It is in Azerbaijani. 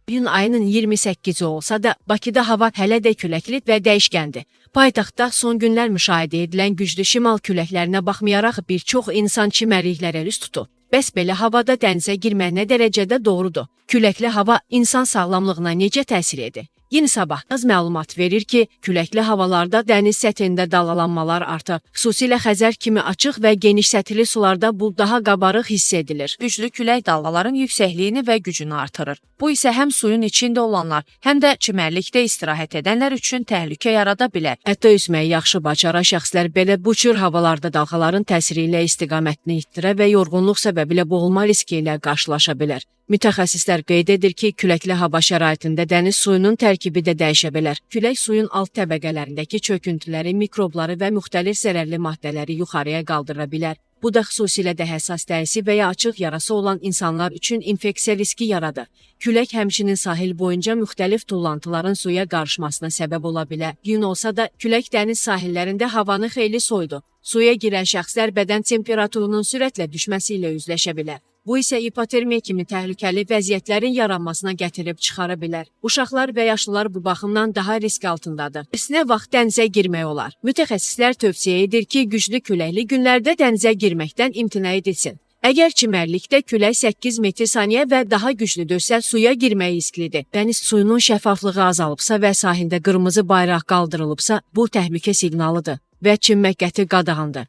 İyun ayının 28-i olsa da Bakıda hava hələ də küləkli və dəyişkəndir. Paytaxtda son günlər müşahidə edilən güclü şimal küləklərinə baxmayaraq bir çox insan çimərliklərə üz tutub. Bəs belə havada dənizə girmək nə dərəcədə doğrudur? Küləkli hava insan sağlamlığına necə təsir edir? Yeni Sabah az məlumat verir ki, küləkli havalarda dəniz səthində dalgalanmalar artır. Xüsusilə Xəzər kimi açıq və geniş səthli sularda bu daha qabarıq hiss edilir. Güclü külək dalğaların yüksəkliyini və gücünü artırır. Bu isə həm suyun içində olanlar, həm də çimərlikdə istirahət edənlər üçün təhlükə yarada bilər. Hətta üzməyi yaxşı bacaran şəxslər belə bu cür havalarda dalğaların təsiri ilə istiqamətini itirə və yorğunluq səbəbilə boğulma riski ilə qarşılaşa bilər. Mütəxəssislər qeyd edir ki, küləkli hava şəraitində dəniz suyunun tərkibi də dəyişə bilər. Külək suyun alt təbəqələrindəki çöküntüləri, mikrobları və müxtəlif zərərli maddələri yuxarıya qaldıra bilər. Bu da xüsusilə də həssas dərisi və ya açıq yarası olan insanlar üçün infeksiya riski yaradır. Külək həmçinin sahil boyunca müxtəlif tullantıların suya qarışmasına səbəb ola bilər. Gün olsa da külək dəniz sahillərində havanı xeyli soyudur. Suya girən şəxslər bədən temperaturunun sürətlə düşməsi ilə üzləşə bilər. Bu isə hipotermiya kimi təhlükəli vəziyyətlərin yaranmasına gətirib çıxara bilər. Uşaqlar və yaşlılar bu baxımdan daha risk altındadır. Nə vaxt dənizə girmək olar? Mütəxəssislər tövsiyə edir ki, güclü küləkli günlərdə dənizə girməkdən imtina edilsin. Əgər çimərlikdə külək 8 metr/saniyə və daha güclüdürsə, suya girmək risklidir. Dəniz suyunun şəffaflığı azalıbsa və sahildə qırmızı bayraq qaldırılıbsa, bu təhlükə siqnalıdır və çimmək qəti qadağandır.